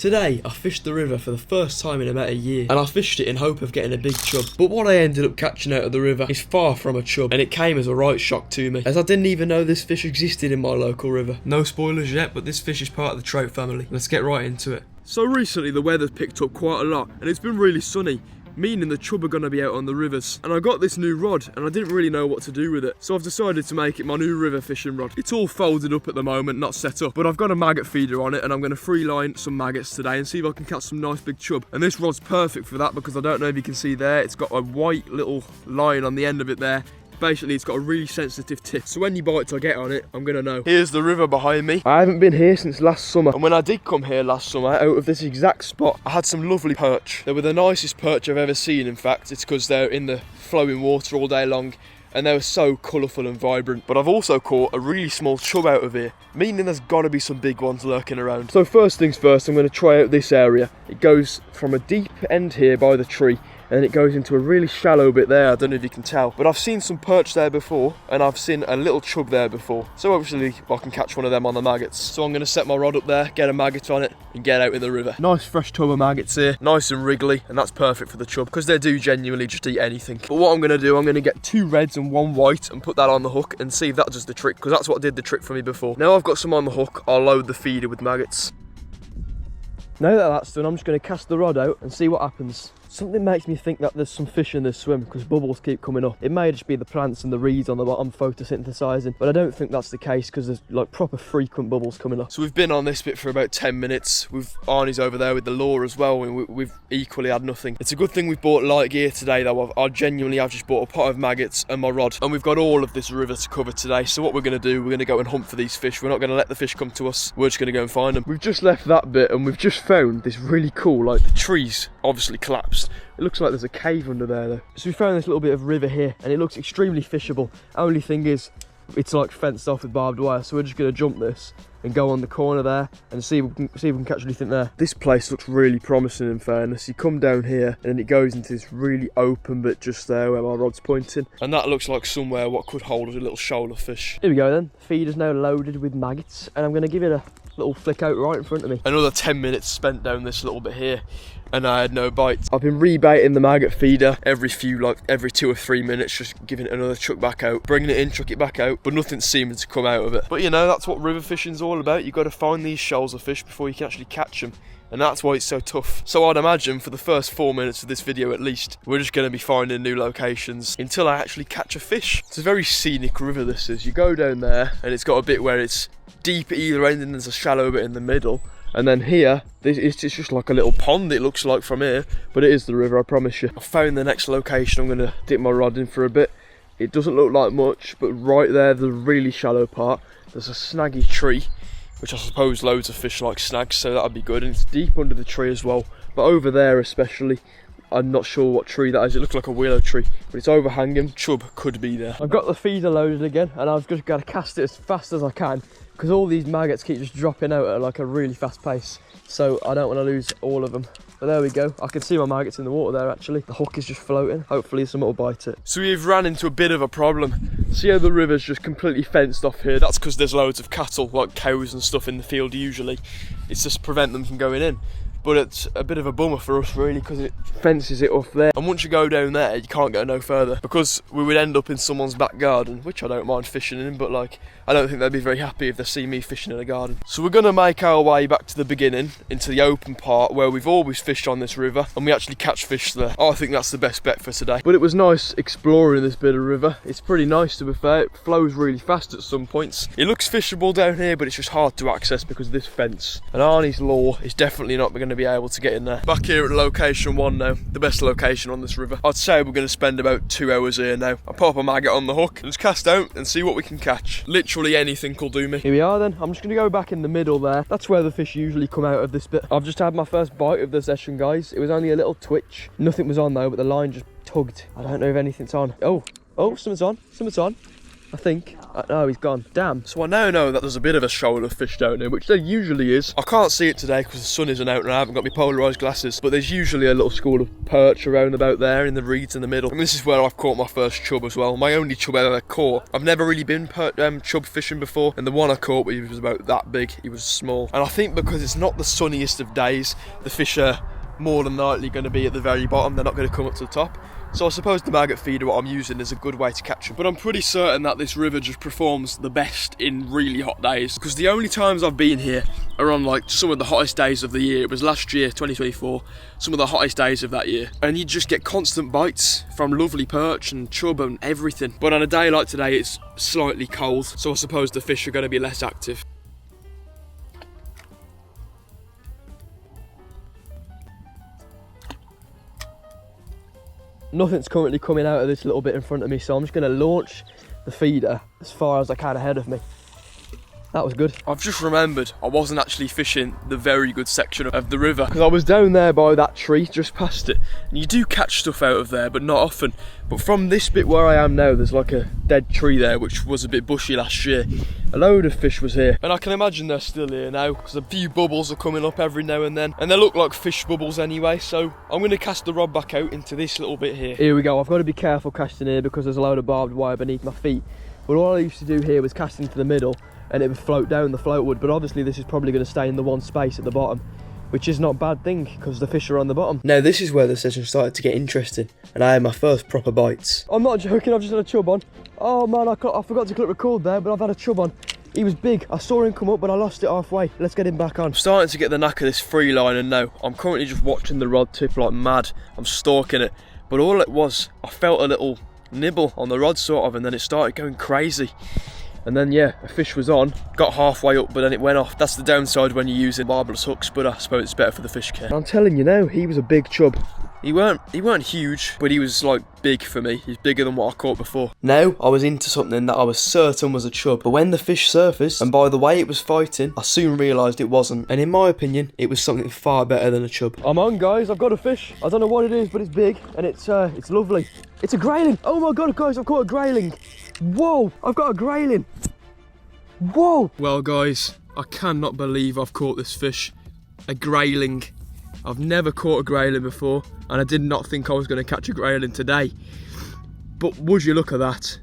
Today, I fished the river for the first time in about a year, and I fished it in hope of getting a big chub. But what I ended up catching out of the river is far from a chub, and it came as a right shock to me, as I didn't even know this fish existed in my local river. No spoilers yet, but this fish is part of the trout family. Let's get right into it. So recently the weather's picked up quite a lot, and it's been really sunny, meaning the chub are going to be out on the rivers. And I got this new rod and I didn't really know what to do with it, so I've decided to make it my new river fishing rod. It's all folded up at the moment, not set up, but I've got a maggot feeder on it and I'm going to free line some maggots today and see if I can catch some nice big chub. And this rod's perfect for that because I don't know if you can see there, it's got a white little line on the end of it there. Basically, it's got a really sensitive tip, so any bites I get on it, I'm gonna know. Here's the river behind me. I haven't been here since last summer, and when I did come here last summer, out of this exact spot, I had some lovely perch. They were the nicest perch I've ever seen, in fact. It's because they're in the flowing water all day long, and they were so colourful and vibrant. But I've also caught a really small chub out of here, meaning there's got to be some big ones lurking around. So first things first, I'm going to try out this area. It goes from a deep end here by the tree, and it goes into a really shallow bit there. I don't know if you can tell, but I've seen some perch there before, and I've seen a little chub there before. So obviously I can catch one of them on the maggots. So I'm going to set my rod up there, get a maggot on it, and get out in the river. Nice fresh tub of maggots here, nice and wriggly, and that's perfect for the chub, because they do genuinely just eat anything. But what I'm going to do, I'm going to get 2 reds and 1 white, and put that on the hook, and see if that does the trick, because that's what did the trick for me before. Now I've got some on the hook, I'll load the feeder with maggots. Now that that's done, I'm just going to cast the rod out and see what happens. Something makes me think that there's some fish in this swim because bubbles keep coming up. It may just be the plants and the reeds on the bottom photosynthesizing, but I don't think that's the case because there's like proper frequent bubbles coming up. So we've been on this bit for about 10 minutes. Arnie's over there with the lure as well, and we've equally had nothing. It's a good thing we've bought light gear today though. I've just bought a pot of maggots and my rod, and we've got all of this river to cover today. So what we're going to do, we're going to go and hunt for these fish. We're not going to let the fish come to us. We're just going to go and find them. We've just left that bit and we've just found this really cool, like the trees obviously collapsed. It looks like there's a cave under there though. So we found this little bit of river here and it looks extremely fishable. Only thing is, it's like fenced off with barbed wire, so we're just going to jump this and go on the corner there and see if we can catch anything there. This place looks really promising in fairness. You come down here and then it goes into this really open bit just there where my rod's pointing. And that looks like somewhere what could hold a little shoal of fish. Here we go then. The feeder's now loaded with maggots and I'm going to give it a little flick out right in front of me. Another 10 minutes spent down this little bit here and I had no bites. I've been rebaiting the maggot feeder every 2 or 3 minutes, just giving it another chuck back out, bringing it in, chuck it back out, but nothing's seeming to come out of it. But you know, that's what river fishing's all about. You've got to find these shoals of fish before you can actually catch them, and that's why it's so tough. So I'd imagine for the first 4 minutes of this video at least, we're just going to be finding new locations until I actually catch a fish. It's a very scenic river this is. You go down there and it's got a bit where it's deep at either end and there's a shallow bit in the middle. And then here, it's just like a little pond it looks like from here, but it is the river, I promise you. I found the next location. I'm going to dip my rod in for a bit. It doesn't look like much, but right there, the really shallow part, there's a snaggy tree, which I suppose loads of fish like snags, so that'd be good. And it's deep under the tree as well, but over there especially, I'm not sure what tree that is. It looks like a willow tree, but it's overhanging. Chub could be there. I've got the feeder loaded again, and I've just got to cast it as fast as I can, because all these maggots keep just dropping out at like a really fast pace, so I don't want to lose all of them. But there we go. I can see my maggots in the water there actually. The hook is just floating. Hopefully someone will bite it. So we've ran into a bit of a problem. See how the river's just completely fenced off here? That's because there's loads of cattle, like cows and stuff in the field usually. It's just to prevent them from going in. But it's a bit of a bummer for us really, because it fences it off there, and once you go down there you can't go no further, because we would end up in someone's back garden, which I don't mind fishing in, but like I don't think they'd be very happy if they see me fishing in a garden. So we're going to make our way back to the beginning, into the open part where we've always fished on this river, and we actually catch fish there. I think that's the best bet for today. But it was nice exploring this bit of river. It's pretty nice to be fair. It flows really fast at some points. It looks fishable down here, but it's just hard to access because of this fence. And Arnie's lure is definitely not going to be able to get in there. Back here at location 1 now, the best location on this river. I'd say we're going to spend about 2 hours here now. I'll pop a maggot on the hook and just cast out and see what we can catch. Literally anything will do me. Here we are then. I'm just going to go back in the middle there. That's where the fish usually come out of this bit. I've just had my first bite of the session, guys. It was only a little twitch. Nothing was on though, but the line just tugged. I don't know if anything's on. Oh, something's on. Something's on. I think. Oh, he's gone. Damn. So I now know that there's a bit of a shoal of fish down here, which there usually is. I can't see it today because the sun isn't out and I haven't got my polarised glasses, but there's usually a little school of perch around about there in the reeds in the middle. And this is where I've caught my first chub as well. My only chub I ever caught. I've never really been chub fishing before, and the one I caught, he was about that big. He was small. And I think because it's not the sunniest of days, the fish are more than likely going to be at the very bottom. They're not going to come up to the top. So I suppose the maggot feeder, what I'm using, is a good way to catch them. But I'm pretty certain that this river just performs the best in really hot days, because the only times I've been here are on like some of the hottest days of the year. It was last year, 2024, some of the hottest days of that year. And you just get constant bites from lovely perch and chub and everything. But on a day like today, it's slightly cold, so I suppose the fish are going to be less active. Nothing's currently coming out of this little bit in front of me, so I'm just going to launch the feeder as far as I can ahead of me. That was good. I've just remembered I wasn't actually fishing the very good section of the river, because I was down there by that tree just past it, and you do catch stuff out of there but not often. But from this bit where I am now, there's like a dead tree there which was a bit bushy last year. A load of fish was here, and I can imagine they're still here now because a few bubbles are coming up every now and then, and they look like fish bubbles anyway. So I'm going to cast the rod back out into this little bit here. Here we go. I've got to be careful casting here because there's a load of barbed wire beneath my feet, but all I used to do here was cast into the middle and it would float down, the float would. But obviously this is probably going to stay in the one space at the bottom, which is not a bad thing because the fish are on the bottom. Now this is where the session started to get interesting, and I had my first proper bites. I'm not joking, I've just had a chub on. Oh man, I forgot to click record there, but I've had a chub on. He was big. I saw him come up, but I lost it halfway. Let's get him back on. I'm starting to get the knack of this free liner now. I'm currently just watching the rod tip like mad. I'm stalking it. But all it was, I felt a little nibble on the rod sort of, and then it started going crazy. And then yeah, a fish was on, got halfway up, but then it went off. That's the downside when you're using barbless hooks, but I suppose it's better for the fish care. I'm telling you now, he was a big chub. He weren't huge, but he was like big for me. He's bigger than what I caught before. Now I was into something that I was certain was a chub, but when the fish surfaced, and by the way it was fighting, I soon realised it wasn't. And in my opinion, it was something far better than a chub. I'm on, guys. I've got a fish. I don't know what it is, but it's big and it's lovely. It's a grayling. Oh my god, guys! I've caught a grayling. Whoa! I've got a grayling. Whoa! Well, guys, I cannot believe I've caught this fish. A grayling. I've never caught a grayling before, and I did not think I was going to catch a grayling today. But would you look at that?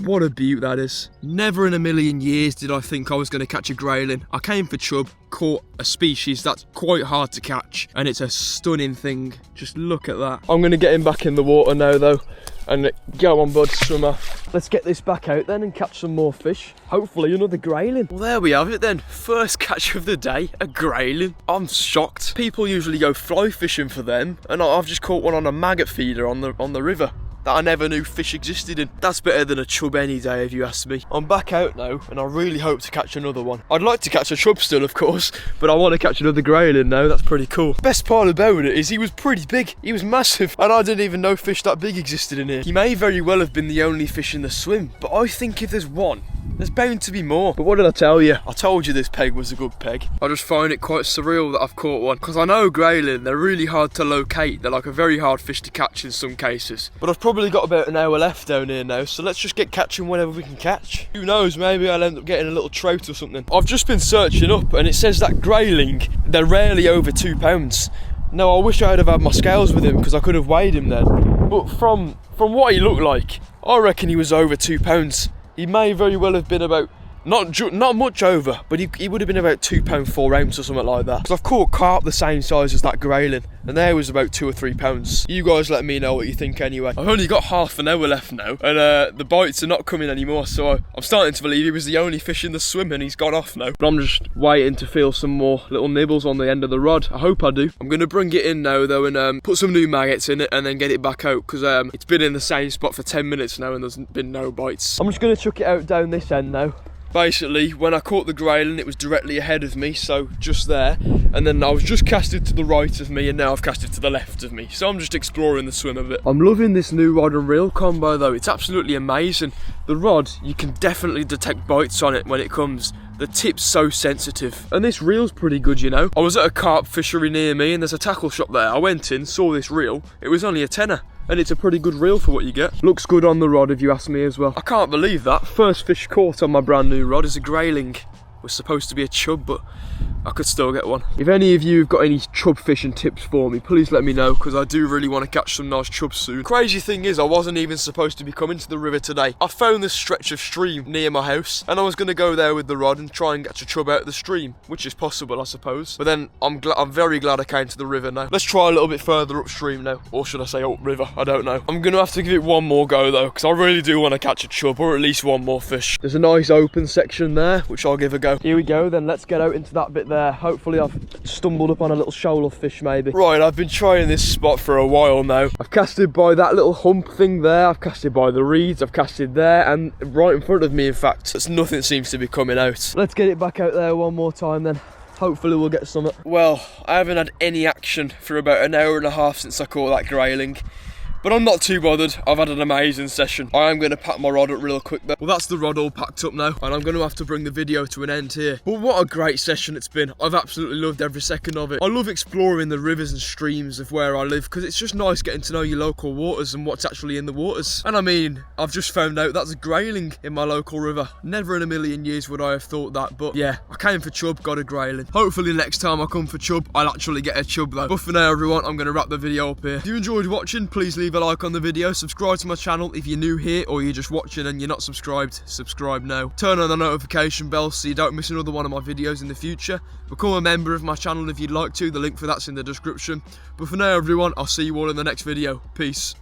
What a beaut that is. Never in a million years did I think I was going to catch a grayling. I came for chub, caught a species that's quite hard to catch, and it's a stunning thing. Just look at that. I'm going to get him back in the water now though, and go on bud, swimmer. Let's get this back out then and catch some more fish. Hopefully another grayling. Well, there we have it then. First catch of the day, a grayling. I'm shocked. People usually go fly fishing for them, and I've just caught one on a maggot feeder on the river that I never knew fish existed in. That's better than a chub any day if you ask me. I'm back out now and I really hope to catch another one. I'd like to catch a chub still of course, but I want to catch another grayling now. That's pretty cool. Best part about it is he was pretty big. He was massive, and I didn't even know fish that big existed in here. He may very well have been the only fish in the swim, but I think if there's one, there's bound to be more. But what did I tell you? I told you this peg was a good peg. I just find it quite surreal that I've caught one, because I know grayling, they're really hard to locate. They're like a very hard fish to catch in some cases. But I've probably got about an hour left down here now, so let's just get catching whatever we can catch. Who knows, maybe I'll end up getting a little trout or something. I've just been searching up and it says that grayling, they're rarely over 2 pounds. Now I wish I'd have had my scales with him because I could have weighed him then. But from what he looked like, I reckon he was over 2 pounds. He may very well have been about, not much over, but he would have been about £2 4 ounce or something like that. Because I've caught carp the same size as that grayling, and there was about 2 or 3 pounds. You guys let me know what you think anyway. I've only got half an hour left now, and the bites are not coming anymore, so I'm starting to believe he was the only fish in the swim and he's gone off now. But I'm just waiting to feel some more little nibbles on the end of the rod. I hope I do. I'm going to bring it in now though and put some new maggots in it and then get it back out, because it's been in the same spot for 10 minutes now and there's been no bites. I'm just going to chuck it out down this end now. Basically, when I caught the grayling, it was directly ahead of me, so just there. And then I was just casted to the right of me, and now I've casted to the left of me. So I'm just exploring the swim a bit. I'm loving this new rod and reel combo though. It's absolutely amazing. The rod, you can definitely detect bites on it when it comes. The tip's so sensitive. And this reel's pretty good, you know. I was at a carp fishery near me, and there's a tackle shop there. I went in, saw this reel. It was only a tenner. and it's a pretty good reel for what you get. Looks good on the rod if you ask me as well. I can't believe that. First fish caught on my brand new rod is a grayling. Was supposed to be a chub, but I could still get one. If any of you have got any chub fishing tips for me, please let me know, because I do really want to catch some nice chubs soon. Crazy thing is, I wasn't even supposed to be coming to the river today. I found this stretch of stream near my house, and I was going to go there with the rod and try and catch a chub out of the stream, which is possible, I suppose. But then I'm very glad I came to the river now. Let's try a little bit further upstream now, or should I say upriver? I don't know. I'm going to have to give it one more go though, because I really do want to catch a chub, or at least one more fish. There's a nice open section there, which I'll give a go. Here we go then, let's get out into that bit there. Hopefully I've stumbled upon a little shoal of fish maybe. Right, I've been trying this spot for a while now. I've casted by that little hump thing there, I've casted by the reeds, I've casted there, and right in front of me in fact. Nothing seems to be coming out. Let's get it back out there one more time then. Hopefully we'll get some. Well, I haven't had any action for about an hour and a half since I caught that grayling. But I'm not too bothered. I've had an amazing session. I am going to pack my rod up real quick though. Well, that's the rod all packed up now, and I'm going to have to bring the video to an end here. But what a great session it's been. I've absolutely loved every second of it. I love exploring the rivers and streams of where I live, because it's just nice getting to know your local waters and what's actually in the waters. And I mean, I've just found out that's a grayling in my local river. Never in a million years would I have thought that, but yeah, I came for chub, got a grayling. Hopefully next time I come for chub, I'll actually get a chub though. But for now everyone, I'm going to wrap the video up here. If you enjoyed watching, please leave a like on the video, subscribe to my channel if you're new here, or you're just watching and you're not subscribed, subscribe now. Turn on the notification bell so you don't miss another one of my videos in the future. Become a member of my channel if you'd like to, the link for that's in the description. But for now everyone, I'll see you all in the next video. Peace.